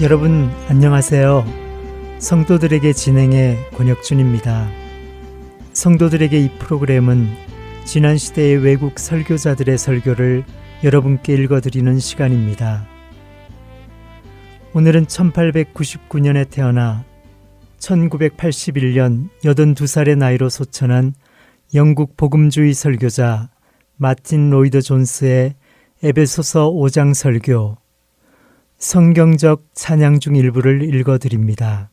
여러분 안녕하세요. 성도들에게 진행의 권혁준입니다. 성도들에게 이 프로그램은 지난 시대의 외국 설교자들의 설교를 여러분께 읽어드리는 시간입니다. 오늘은 1899년에 태어나 1981년 82살의 나이로 소천한 영국 복음주의 설교자 마틴 로이드 존스의 에베소서 5장 설교 성경적 찬양 중 일부를 읽어드립니다.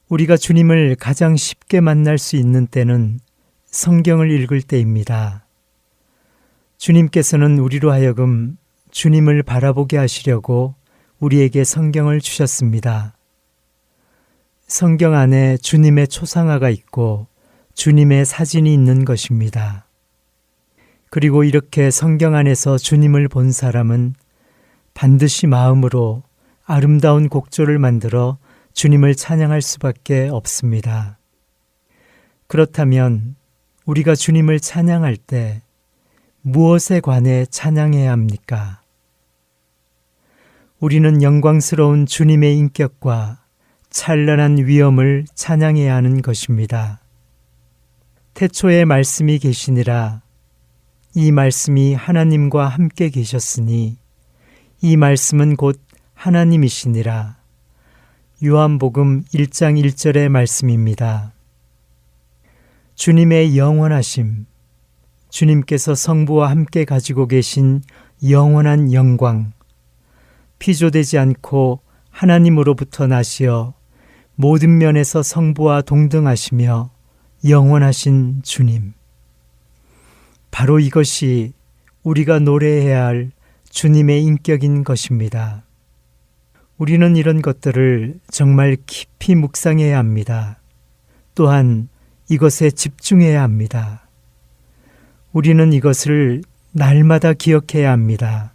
우리가 주님을 가장 쉽게 만날 수 있는 때는 성경을 읽을 때입니다. 주님께서는 우리로 하여금 주님을 바라보게 하시려고 우리에게 성경을 주셨습니다. 성경 안에 주님의 초상화가 있고 주님의 사진이 있는 것입니다. 그리고 이렇게 성경 안에서 주님을 본 사람은 반드시 마음으로 아름다운 곡조를 만들어 주님을 찬양할 수밖에 없습니다. 그렇다면 우리가 주님을 찬양할 때 무엇에 관해 찬양해야 합니까? 우리는 영광스러운 주님의 인격과 찬란한 위엄을 찬양해야 하는 것입니다. 태초에 말씀이 계시니라. 이 말씀이 하나님과 함께 계셨으니 이 말씀은 곧 하나님이시니라. 요한복음 1장 1절의 말씀입니다. 주님의 영원하심, 주님께서 성부와 함께 가지고 계신 영원한 영광, 피조되지 않고 하나님으로부터 나시어 모든 면에서 성부와 동등하시며 영원하신 주님. 바로 이것이 우리가 노래해야 할 주님의 인격인 것입니다. 우리는 이런 것들을 정말 깊이 묵상해야 합니다. 또한 이것에 집중해야 합니다. 우리는 이것을 날마다 기억해야 합니다.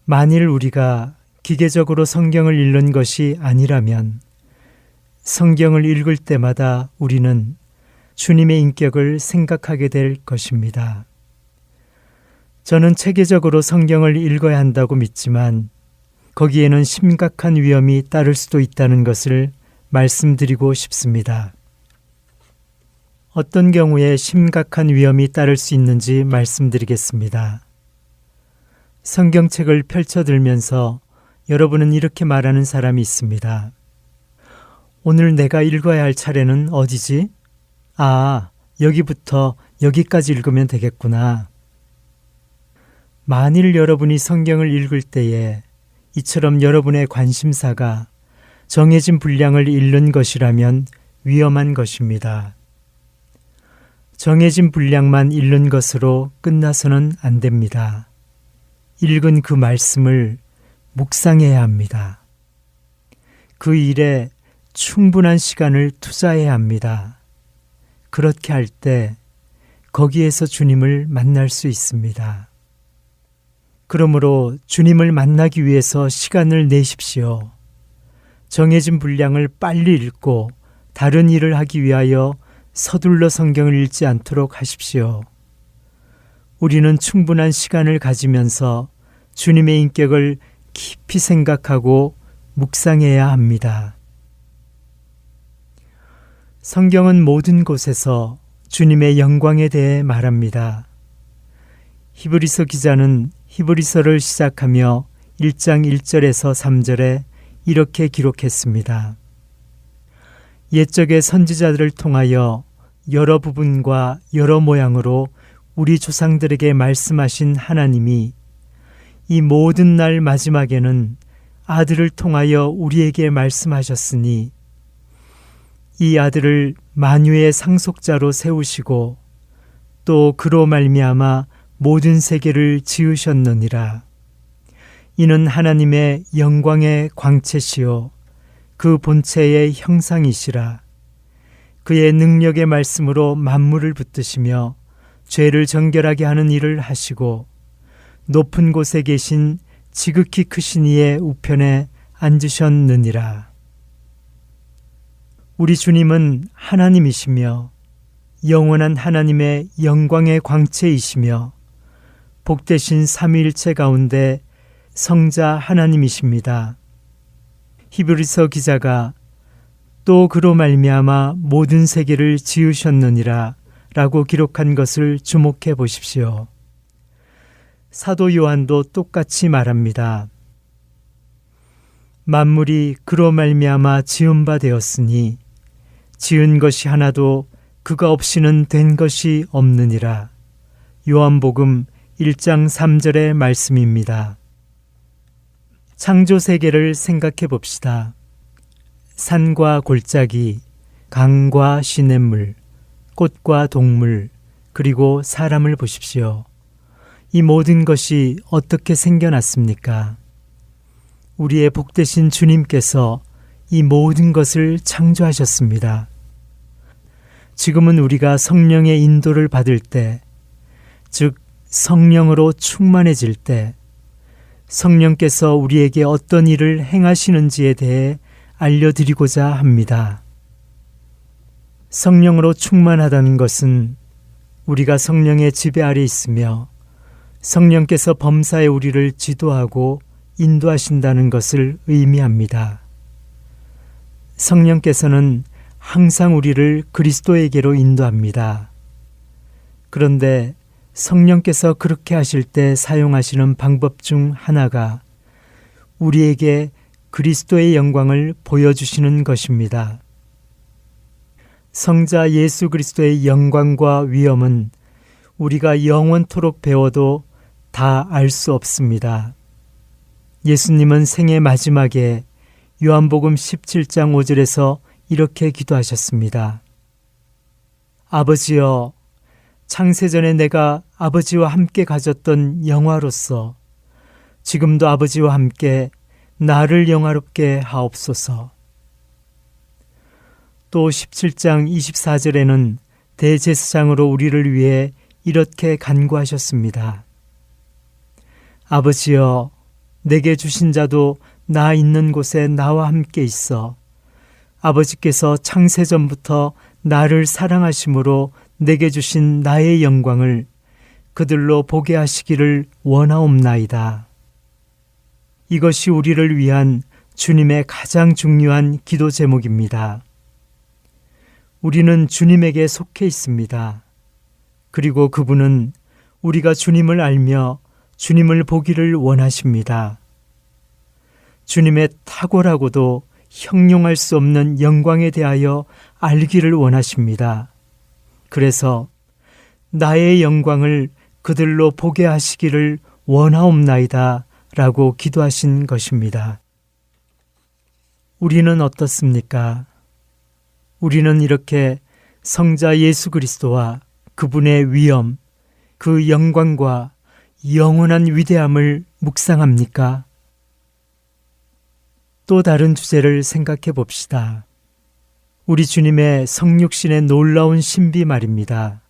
만일 우리가 기계적으로 성경을 읽는 것이 아니라면 성경을 읽을 때마다 우리는 주님의 인격을 생각하게 될 것입니다. 저는 체계적으로 성경을 읽어야 한다고 믿지만 거기에는 심각한 위험이 따를 수도 있다는 것을 말씀드리고 싶습니다. 어떤 경우에 심각한 위험이 따를 수 있는지 말씀드리겠습니다. 성경책을 펼쳐들면서 여러분은 이렇게 말하는 사람이 있습니다. 오늘 내가 읽어야 할 차례는 어디지? 여기부터 여기까지 읽으면 되겠구나. 만일 여러분이 성경을 읽을 때에 이처럼 여러분의 관심사가 정해진 분량을 읽는 것이라면 위험한 것입니다. 정해진 분량만 읽는 것으로 끝나서는 안 됩니다. 읽은 그 말씀을 묵상해야 합니다. 그 일에 충분한 시간을 투자해야 합니다. 그렇게 할 때 거기에서 주님을 만날 수 있습니다. 그러므로 주님을 만나기 위해서 시간을 내십시오. 정해진 분량을 빨리 읽고 다른 일을 하기 위하여 서둘러 성경을 읽지 않도록 하십시오. 우리는 충분한 시간을 가지면서 주님의 인격을 깊이 생각하고 묵상해야 합니다. 성경은 모든 곳에서 주님의 영광에 대해 말합니다. 히브리서 기자는 히브리서를 시작하며 1장 1절에서 3절에 이렇게 기록했습니다. 옛적의 선지자들을 통하여 여러 부분과 여러 모양으로 우리 조상들에게 말씀하신 하나님이 이 모든 날 마지막에는 아들을 통하여 우리에게 말씀하셨으니 이 아들을 만유의 상속자로 세우시고 또 그로 말미암아 모든 세계를 지으셨느니라. 이는 하나님의 영광의 광채시요 그 본체의 형상이시라. 그의 능력의 말씀으로 만물을 붙드시며 죄를 정결하게 하는 일을 하시고 높은 곳에 계신 지극히 크신 이의 우편에 앉으셨느니라. 우리 주님은 하나님이시며 영원한 하나님의 영광의 광채이시며 복되신 삼위일체 가운데 성자 하나님이십니다. 히브리서 기자가 또 그로 말미암아 모든 세계를 지으셨느니라 라고 기록한 것을 주목해 보십시오. 사도 요한도 똑같이 말합니다. 만물이 그로 말미암아 지은 바 되었으니 지은 것이 하나도 그가 없이는 된 것이 없느니라. 요한복음 1장 3절의 말씀입니다. 창조 세계를 생각해 봅시다. 산과 골짜기, 강과 시냇물, 꽃과 동물, 그리고 사람을 보십시오. 이 모든 것이 어떻게 생겨났습니까? 우리의 복되신 주님께서 이 모든 것을 창조하셨습니다. 지금은 우리가 성령의 인도를 받을 때, 즉 성령으로 충만해질 때 성령께서 우리에게 어떤 일을 행하시는지에 대해 알려드리고자 합니다. 성령으로 충만하다는 것은 우리가 성령의 지배 아래 있으며 성령께서 범사에 우리를 지도하고 인도하신다는 것을 의미합니다. 성령께서는 항상 우리를 그리스도에게로 인도합니다. 그런데 성령께서 그렇게 하실 때 사용하시는 방법 중 하나가 우리에게 그리스도의 영광을 보여주시는 것입니다. 성자 예수 그리스도의 영광과 위엄은 우리가 영원토록 배워도 다 알 수 없습니다. 예수님은 생애 마지막에 요한복음 17장 5절에서 이렇게 기도하셨습니다. 아버지여, 창세전에 내가 아버지와 함께 가졌던 영화로서 지금도 아버지와 함께 나를 영화롭게 하옵소서. 또 17장 24절에는 대제사장으로 우리를 위해 이렇게 간구하셨습니다. 아버지여, 내게 주신 자도 나 있는 곳에 나와 함께 있어 아버지께서 창세전부터 나를 사랑하심으로 내게 주신 나의 영광을 그들로 보게 하시기를 원하옵나이다. 이것이 우리를 위한 주님의 가장 중요한 기도 제목입니다. 우리는 주님에게 속해 있습니다. 그리고 그분은 우리가 주님을 알며 주님을 보기를 원하십니다. 주님의 탁월하고도 형용할 수 없는 영광에 대하여 알기를 원하십니다. 그래서 나의 영광을 그들로 보게 하시기를 원하옵나이다 라고 기도하신 것입니다. 우리는 어떻습니까? 우리는 이렇게 성자 예수 그리스도와 그분의 위엄, 그 영광과 영원한 위대함을 묵상합니까? 또 다른 주제를 생각해 봅시다. 우리 주님의 성육신의 놀라운 신비 말입니다.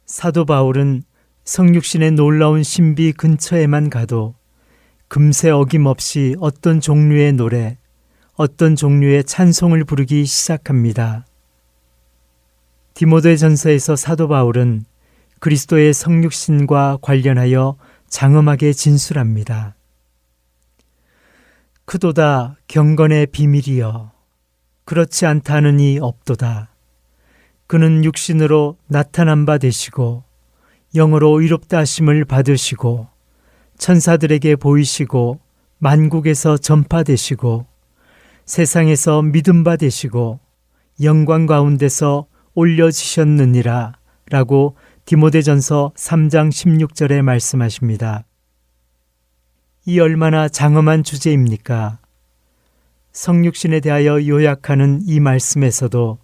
사도 바울은 성육신의 놀라운 신비 근처에만 가도 금세 어김없이 어떤 종류의 노래, 어떤 종류의 찬송을 부르기 시작합니다. 디모데전서에서 사도 바울은 그리스도의 성육신과 관련하여 장엄하게 진술합니다. 크도다 경건의 비밀이여 그렇지 않다는 이 없도다. 그는 육신으로 나타난 바 되시고 영으로 의롭다 하심을 받으시고 천사들에게 보이시고 만국에서 전파되시고 세상에서 믿음 바 되시고 영광 가운데서 올려지셨느니라 라고 디모데전서 3장 16절에 말씀하십니다. 이 얼마나 장엄한 주제입니까? 성육신에 대하여 요약하는 이 말씀에서도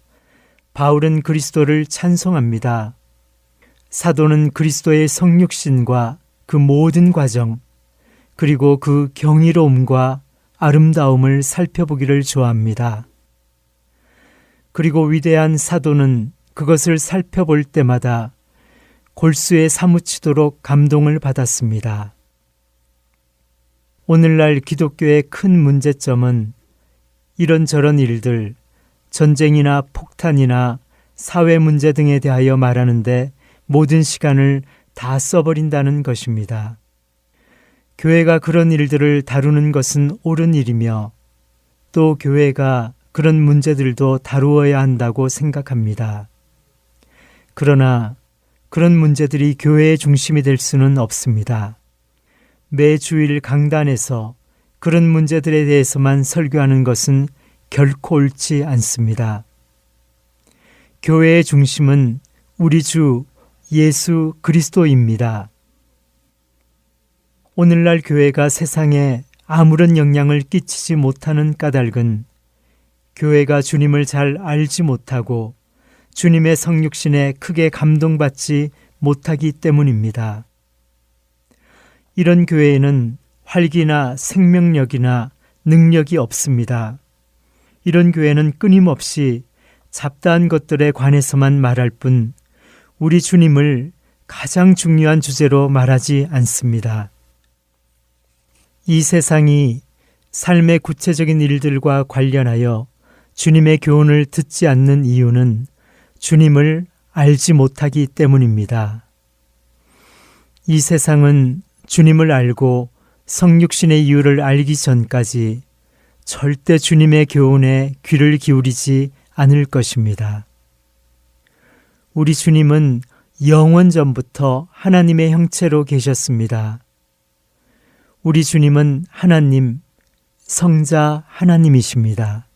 바울은 그리스도를 찬송합니다. 사도는 그리스도의 성육신과 그 모든 과정, 그리고 그 경이로움과 아름다움을 살펴보기를 좋아합니다. 그리고 위대한 사도는 그것을 살펴볼 때마다 골수에 사무치도록 감동을 받았습니다. 오늘날 기독교의 큰 문제점은 이런저런 일들, 전쟁이나 폭탄이나 사회 문제 등에 대하여 말하는데 모든 시간을 다 써버린다는 것입니다. 교회가 그런 일들을 다루는 것은 옳은 일이며 또 교회가 그런 문제들도 다루어야 한다고 생각합니다. 그러나 그런 문제들이 교회의 중심이 될 수는 없습니다. 매 주일 강단에서 그런 문제들에 대해서만 설교하는 것은 결코 옳지 않습니다. 교회의 중심은 우리 주 예수 그리스도입니다. 오늘날 교회가 세상에 아무런 영향을 끼치지 못하는 까닭은 교회가 주님을 잘 알지 못하고 주님의 성육신에 크게 감동받지 못하기 때문입니다. 이런 교회에는 활기나 생명력이나 능력이 없습니다. 이런 교회는 끊임없이 잡다한 것들에 관해서만 말할 뿐 우리 주님을 가장 중요한 주제로 말하지 않습니다. 이 세상이 삶의 구체적인 일들과 관련하여 주님의 교훈을 듣지 않는 이유는 주님을 알지 못하기 때문입니다. 이 세상은 주님을 알고 성육신의 이유를 알기 전까지 절대 주님의 교훈에 귀를 기울이지 않을 것입니다. 우리 주님은 영원 전부터 하나님의 형체로 계셨습니다. 우리 주님은 하나님, 성자 하나님이십니다.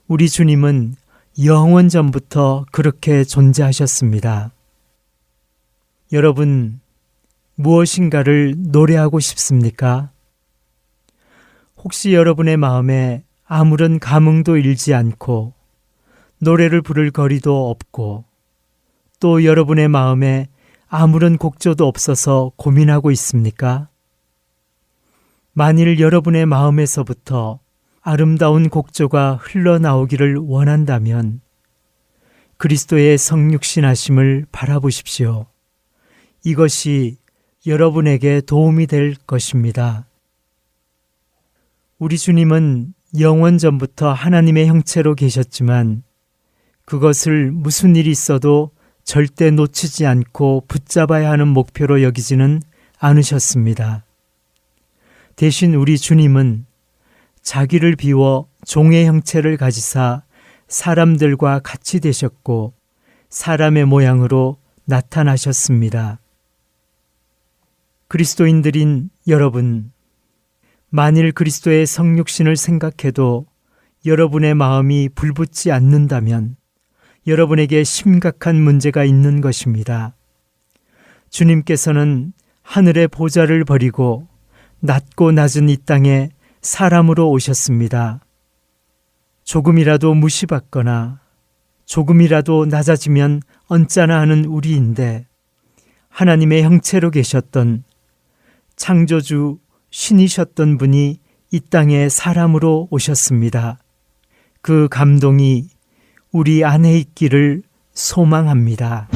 우리 주님은 영원 전부터 그렇게 존재하셨습니다. 여러분, 무엇인가를 노래하고 싶습니까? 혹시 여러분의 마음에 아무런 감흥도 일지 않고 노래를 부를 거리도 없고 또 여러분의 마음에 아무런 곡조도 없어서 고민하고 있습니까? 만일 여러분의 마음에서부터 아름다운 곡조가 흘러나오기를 원한다면 그리스도의 성육신하심을 바라보십시오. 이것이 여러분에게 도움이 될 것입니다. 우리 주님은 영원 전부터 하나님의 형체로 계셨지만 그것을 무슨 일이 있어도 절대 놓치지 않고 붙잡아야 하는 목표로 여기지는 않으셨습니다. 대신 우리 주님은 자기를 비워 종의 형체를 가지사 사람들과 같이 되셨고 사람의 모양으로 나타나셨습니다. 그리스도인들인 여러분, 만일 그리스도의 성육신을 생각해도 여러분의 마음이 불붙지 않는다면 여러분에게 심각한 문제가 있는 것입니다. 주님께서는 하늘의 보좌를 버리고 낮고 낮은 이 땅에 사람으로 오셨습니다. 조금이라도 무시받거나 조금이라도 낮아지면 언짢아 하는 우리인데 하나님의 형체로 계셨던 창조주 신이셨던 분이 이 땅에 사람으로 오셨습니다. 그 감동이 우리 안에 있기를 소망합니다.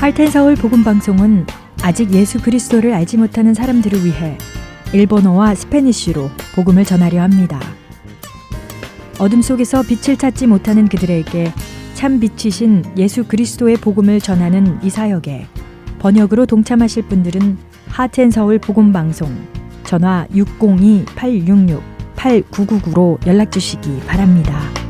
할텐서울 복음방송은 아직 예수 그리스도를 알지 못하는 사람들을 위해 일본어와 스페니쉬로 복음을 전하려 합니다. 어둠 속에서 빛을 찾지 못하는 그들에게 참 빛이신 예수 그리스도의 복음을 전하는 이 사역에 번역으로 동참하실 분들은 하트앤서울 복음방송 전화 602-866-8999로 연락 주시기 바랍니다.